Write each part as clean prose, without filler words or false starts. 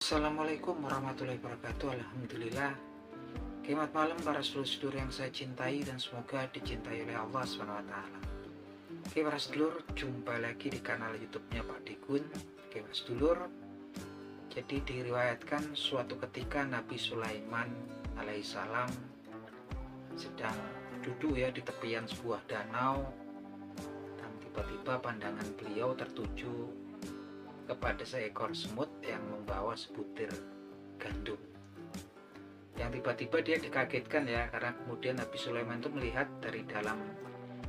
Assalamualaikum warahmatullahi wabarakatuh. Alhamdulillah. Selamat malam para sedulur yang saya cintai dan semoga dicintai oleh Allah SWT. Oke para sedulur, jumpa lagi di kanal YouTube-nya Pak Dikun. Oke para sedulur, jadi diriwayatkan suatu ketika Nabi Sulaiman alaihissalam sedang duduk ya di tepian sebuah danau, dan tiba-tiba pandangan beliau tertuju kepada seekor semut yang membawa sebutir gandum. Yang tiba-tiba dia dikagetkan ya, karena kemudian Nabi Sulaiman itu melihat dari dalam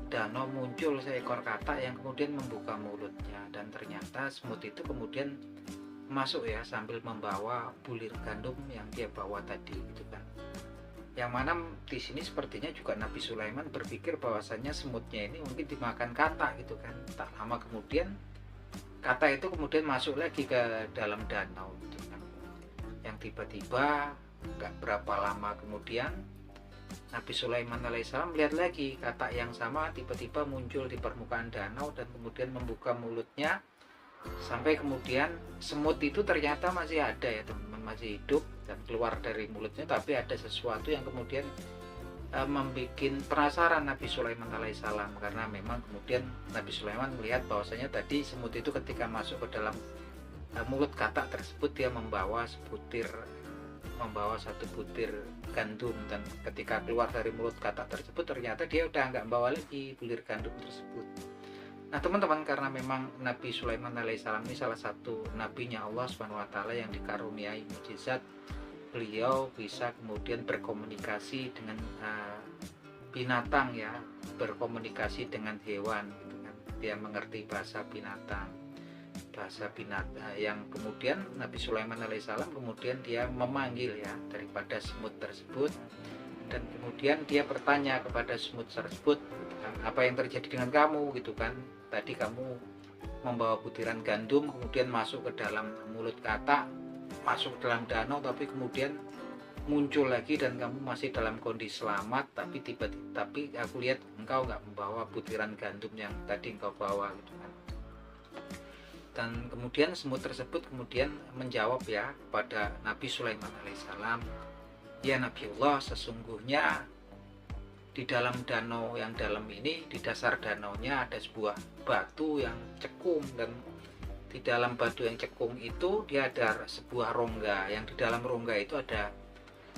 danau muncul seekor katak yang kemudian membuka mulutnya, dan ternyata semut itu kemudian masuk ya sambil membawa bulir gandum yang dia bawa tadi gitu kan. Yang mana di sini sepertinya juga Nabi Sulaiman berpikir bahwasannya semutnya ini mungkin dimakan katak gitu kan. Tak lama kemudian kata itu kemudian masuk lagi ke dalam danau gitu kan. Yang tiba-tiba gak berapa lama kemudian Nabi Sulaiman alaihissalam melihat lagi kata yang sama tiba-tiba muncul di permukaan danau dan kemudian membuka mulutnya, sampai kemudian semut itu ternyata masih ada ya teman-teman, masih hidup dan keluar dari mulutnya, tapi ada sesuatu yang kemudian membuat penasaran Nabi Sulaiman alaihissalam, karena memang kemudian Nabi Sulaiman melihat bahwasanya tadi semut itu ketika masuk ke dalam mulut katak tersebut dia membawa satu butir gandum, dan ketika keluar dari mulut katak tersebut ternyata dia udah nggak membawa lagi bulir gandum tersebut. Nah teman-teman, karena memang Nabi Sulaiman alaihissalam ini salah satu nabinya Allah SWT yang dikaruniai mukjizat, beliau bisa kemudian berkomunikasi dengan binatang ya, berkomunikasi dengan hewan gitu kan. Dia mengerti bahasa binatang yang kemudian Nabi Sulaiman alaihissalam kemudian dia memanggil ya daripada semut tersebut, dan kemudian dia bertanya kepada semut tersebut, apa yang terjadi dengan kamu gitu kan, tadi kamu membawa butiran gandum kemudian masuk ke dalam mulut katak, masuk dalam danau, tapi kemudian muncul lagi dan kamu masih dalam kondisi selamat, tapi aku lihat engkau nggak membawa butiran gandum yang tadi engkau bawa gitu kan. Dan kemudian semut tersebut kemudian menjawab ya pada Nabi Sulaiman alaihissalam, ya Nabiullah, sesungguhnya di dalam danau yang dalam ini, di dasar danaunya ada sebuah batu yang cekung, dan di dalam batu yang cekung itu dia ada sebuah rongga, yang di dalam rongga itu ada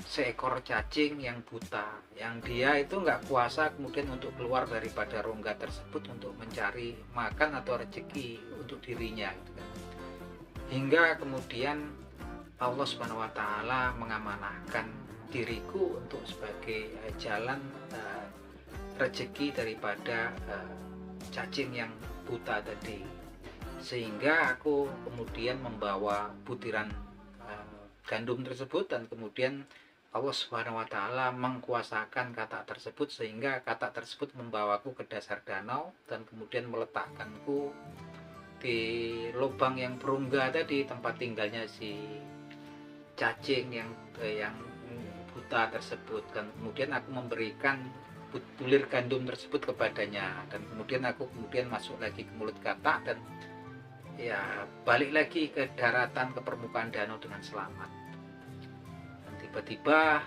seekor cacing yang buta, yang dia itu nggak kuasa kemudian untuk keluar daripada rongga tersebut untuk mencari makan atau rezeki untuk dirinya gitu kan. Hingga kemudian Allah Subhanahu wa taala mengamanahkan diriku untuk sebagai jalan rezeki daripada cacing yang buta tadi, sehingga aku kemudian membawa butiran gandum tersebut, dan kemudian Allah Subhanahu wa taala mengkuasakan katak tersebut sehingga katak tersebut membawaku ke dasar danau dan kemudian meletakkanku di lubang yang berongga tadi, tempat tinggalnya si cacing yang buta tersebut. Dan kemudian aku memberikan bulir gandum tersebut kepadanya, dan kemudian aku masuk lagi ke mulut katak dan ya balik lagi ke daratan, ke permukaan danau dengan selamat. Tiba-tiba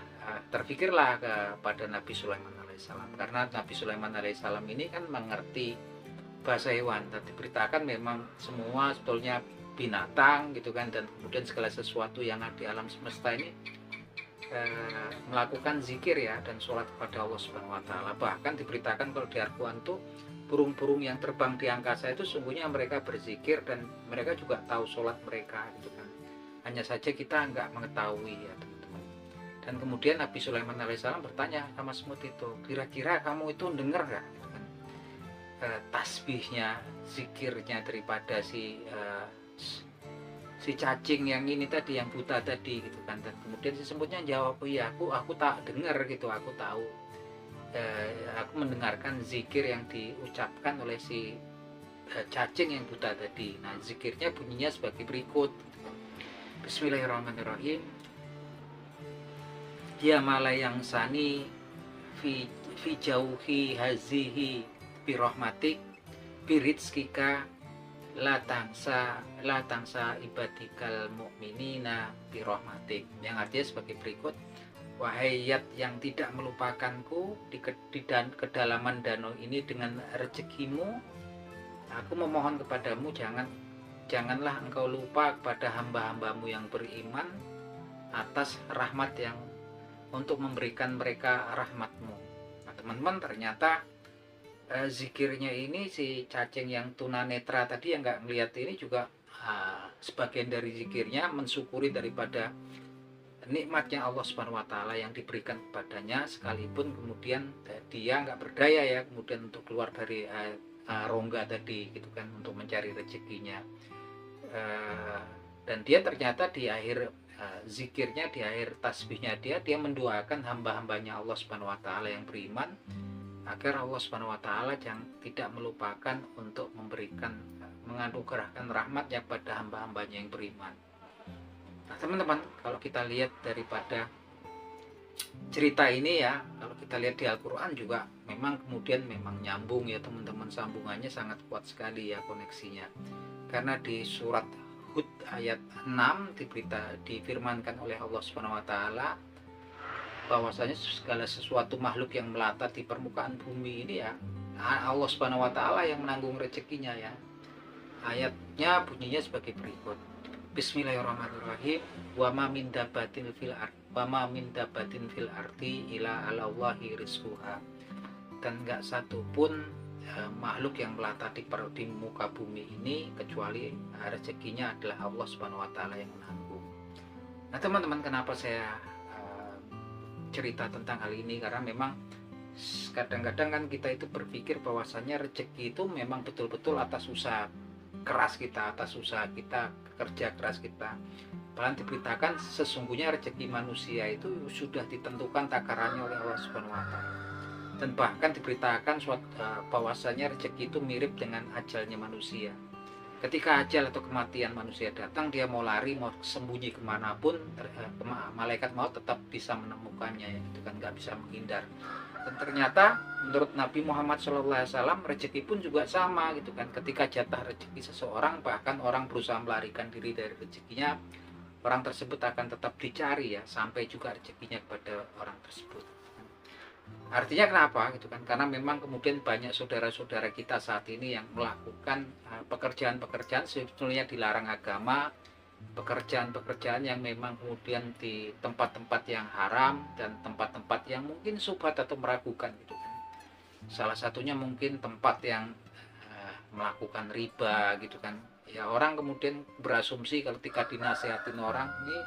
terpikirlah kepada Nabi Sulaiman alaihissalam, karena Nabi Sulaiman alaihissalam ini kan mengerti bahasa hewan, dan diberitakan memang semua sebetulnya binatang gitu kan, dan kemudian segala sesuatu yang ada di alam semesta ini melakukan zikir ya dan sholat kepada Allah Subhanahu wa taala. Bahkan diberitakan kalau di Al-Quran tuh burung-burung yang terbang di angkasa itu sungguhnya mereka berzikir dan mereka juga tahu sholat mereka gitu kan. Hanya saja kita nggak mengetahui ya. Dan kemudian Nabi Sulaiman alaihissalam bertanya sama semut itu, kira-kira kamu itu dengar nggak tasbihnya, zikirnya daripada si cacing yang ini tadi, yang buta tadi gitu kan. Dan kemudian si semutnya jawab, oh iya aku tak dengar gitu, aku tahu, aku mendengarkan zikir yang diucapkan oleh si cacing yang buta tadi. Nah zikirnya bunyinya sebagai berikut, Bismillahirrahmanirrahim, ya malayang sani fi jauhi hazihi birahmatik birizkika la tangsa ibadikal mu'minina bi rahmatik, yang artinya sebagai berikut: wahai yat yang tidak melupakanku di kedalaman danau ini dengan rezekimu, aku memohon kepadamu, janganlah engkau lupa kepada hamba-hambamu yang beriman atas rahmat yang untuk memberikan mereka rahmatmu. Nah, teman-teman, ternyata zikirnya ini si cacing yang tunanetra tadi yang nggak ngelihat ini juga sebagian dari zikirnya mensyukuri daripada nikmatnya Allah Subhanahu wa taala yang diberikan kepadanya, sekalipun kemudian dia nggak berdaya ya kemudian untuk keluar dari rongga tadi gitu kan, untuk mencari rezekinya. Dan dia ternyata di akhir zikirnya, di akhir tasbihnya dia mendoakan hamba-hambanya Allah Subhanahu wa taala yang beriman agar Allah Subhanahu wa taala yang tidak melupakan untuk memberikan, menganugerahkan rahmatnya pada hamba-hambanya yang beriman. Nah, teman-teman, kalau kita lihat daripada cerita ini ya, kalau kita lihat di Al-Qur'an juga memang kemudian memang nyambung ya teman-teman, sambungannya sangat kuat sekali ya koneksinya. Karena di surat Hud ayat 6 difirmankan oleh Allah Subhanahu wa taala bahwasanya segala sesuatu makhluk yang melata di permukaan bumi ini ya Allah Subhanahu wa taala yang menanggung rezekinya ya. Ayatnya bunyinya sebagai berikut: Bismillahirrahmanirrahim. Wa ma min dabbatin fil ardi ila alallahi rizquha. Dan enggak satu pun makhluk yang melata di muka bumi ini kecuali rezekinya adalah Allah Subhanahu wa taala yang menanggung. Nah, teman-teman, kenapa saya cerita tentang hal ini? Karena memang kadang-kadang kan kita itu berpikir bahwasannya rezeki itu memang betul-betul atas usaha keras kita, atas usaha kita, kerja keras kita. Bahkan diberitakan sesungguhnya rezeki manusia itu sudah ditentukan takarannya oleh Allah Subhanahu wa taala. Dan bahkan diberitakan bahwasanya rezeki itu mirip dengan ajalnya manusia. Ketika ajal atau kematian manusia datang, dia mau lari, mau sembunyi kemanapun, malaikat maut tetap bisa menemukannya ya, itu kan nggak bisa menghindar. Dan ternyata menurut Nabi Muhammad SAW rezeki pun juga sama gitu kan. Ketika jatah rezeki seseorang, bahkan orang berusaha melarikan diri dari rezekinya, orang tersebut akan tetap dicari ya, sampai juga rezekinya kepada orang tersebut. Artinya kenapa gitu kan? Karena memang kemudian banyak saudara-saudara kita saat ini yang melakukan pekerjaan-pekerjaan sebetulnya dilarang agama, pekerjaan-pekerjaan yang memang kemudian di tempat-tempat yang haram dan tempat-tempat yang mungkin subhat atau meragukan gitu kan. Salah satunya mungkin tempat yang melakukan riba gitu kan. Ya, orang kemudian berasumsi kalau ketika dinasihatin orang, ini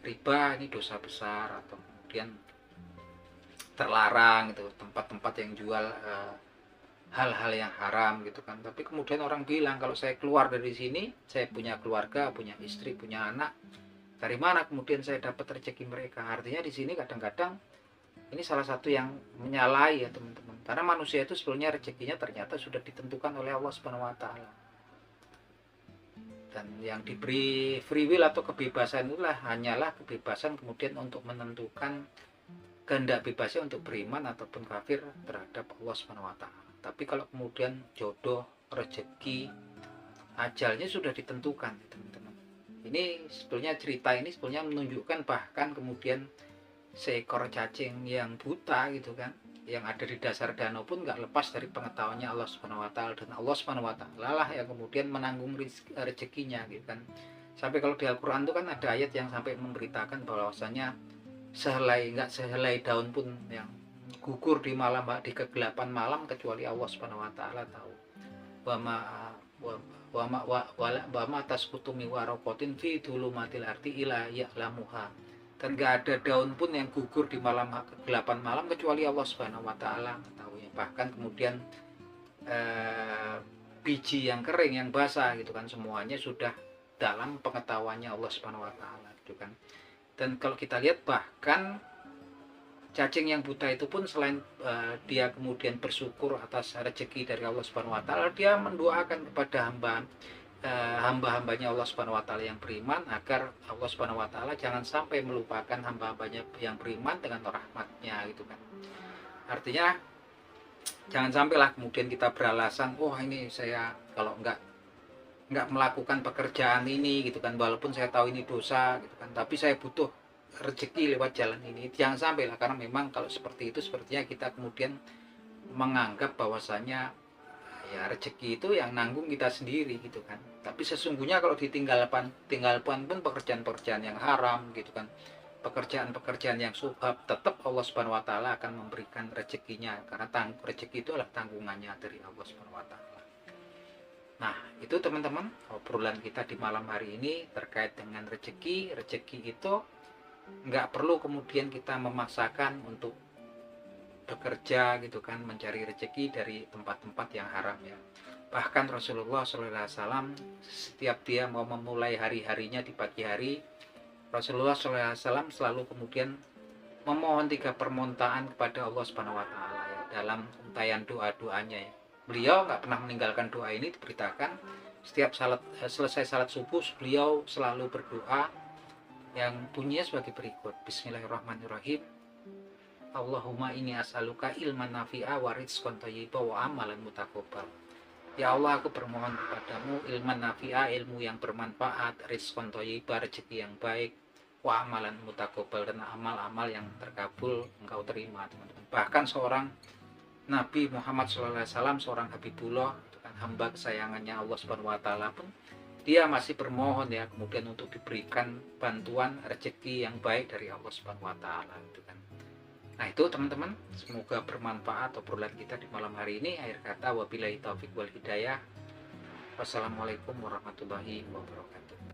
riba, ini dosa besar, atau kemudian terlarang gitu, tempat-tempat yang jual hal-hal yang haram gitu kan. Tapi kemudian orang bilang, kalau saya keluar dari sini, saya punya keluarga, punya istri, punya anak, dari mana kemudian saya dapat rezeki mereka? Artinya di sini kadang-kadang ini salah satu yang menyalahi ya teman-teman. Karena manusia itu sebetulnya rezekinya ternyata sudah ditentukan oleh Allah Subhanahu wa taala. Dan yang diberi free will atau kebebasan itulah hanyalah kebebasan kemudian untuk menentukan kehendak bebasnya untuk beriman ataupun kafir terhadap Allah Subhanahu wa taala. Tapi kalau kemudian jodoh, rezeki, ajalnya sudah ditentukan, teman-teman. Ini sebetulnya cerita ini sebetulnya menunjukkan bahkan kemudian seekor cacing yang buta gitu kan, yang ada di dasar danau pun nggak lepas dari pengetahuannya Allah Subhanahu wa taala, dan Allah Subhanahu wa taala lah yang kemudian menanggung rezekinya gitu kan. Sampai kalau di Al-Qur'an itu kan ada ayat yang sampai memberitakan bahwasanya sehelai daun pun yang gugur di malam, di kegelapan malam, kecuali Allah Subhanahu wa taala tahu. Wa ma tasqutu min waraqatin fi dhulumatil ardi illa ya'lamuha. Dan gak ada daun pun yang gugur di malam kegelapan malam kecuali Allah Subhanahu wa taala mengetahuinya. Bahkan kemudian biji yang kering, yang basah gitu kan, semuanya sudah dalam pengetahuannya Allah Subhanahu wa taala gitu kan. Dan kalau kita lihat bahkan cacing yang buta itu pun selain dia kemudian bersyukur atas rezeki dari Allah Subhanahu wa taala, dia mendoakan kepada hamba-hambanya Allah Subhanahu wa taala yang beriman agar Allah Subhanahu wa taala jangan sampai melupakan hamba-hambanya yang beriman dengan rahmatnya gitu kan. Artinya jangan sampailah kemudian kita beralasan, oh ini saya kalau enggak nggak melakukan pekerjaan ini gitu kan, walaupun saya tahu ini dosa gitu kan, tapi saya butuh rezeki lewat jalan ini. Jangan sampai lah, karena memang kalau seperti itu sepertinya kita kemudian menganggap bahwasanya ya rezeki itu yang nanggung kita sendiri gitu kan. Tapi sesungguhnya kalau tinggalkan pun pekerjaan-pekerjaan yang haram gitu kan, pekerjaan-pekerjaan yang subhab, tetap Allah Subhanahu wa taala akan memberikan rezekinya, karena rezeki itu adalah tanggungannya dari Allah Subhanahu wa taala. Nah, itu teman-teman obrolan kita di malam hari ini terkait dengan rezeki. Rezeki itu nggak perlu kemudian kita memaksakan untuk bekerja gitu kan, mencari rezeki dari tempat-tempat yang haram ya. Bahkan Rasulullah SAW setiap dia mau memulai hari-harinya di pagi hari, Rasulullah SAW selalu kemudian memohon 3 permintaan kepada Allah Subhanahu wa taala ya, dalam untayan doa-doanya ya. Beliau nggak pernah meninggalkan doa ini. Diberitakan setiap selesai salat subuh beliau selalu berdoa yang bunyinya sebagai berikut. Bismillahirrahmanirrahim. Allahumma inni as'aluka ilman nafi'a wa rizqan thayyiban wa amalan mutaqabbal. Ya Allah, aku bermohon kepadamu ilman nafi'a, ilmu yang bermanfaat, rizqan thayyiban, rezeki yang baik, wa amalan mutaqabbal, dan amal-amal yang terkabul engkau terima, teman-teman. Bahkan seorang Nabi Muhammad SAW, seorang Habibullah, kan, hamba kesayangannya Allah Subhanahu wa taala pun, dia masih bermohon ya kemudian untuk diberikan bantuan rezeki yang baik dari Allah Subhanahu wa taala gitu kan. Nah, itu teman-teman, semoga bermanfaat obrolan kita di malam hari ini. Akhir kata, wabillahi taufik wal hidayah. Wassalamualaikum warahmatullahi wabarakatuh.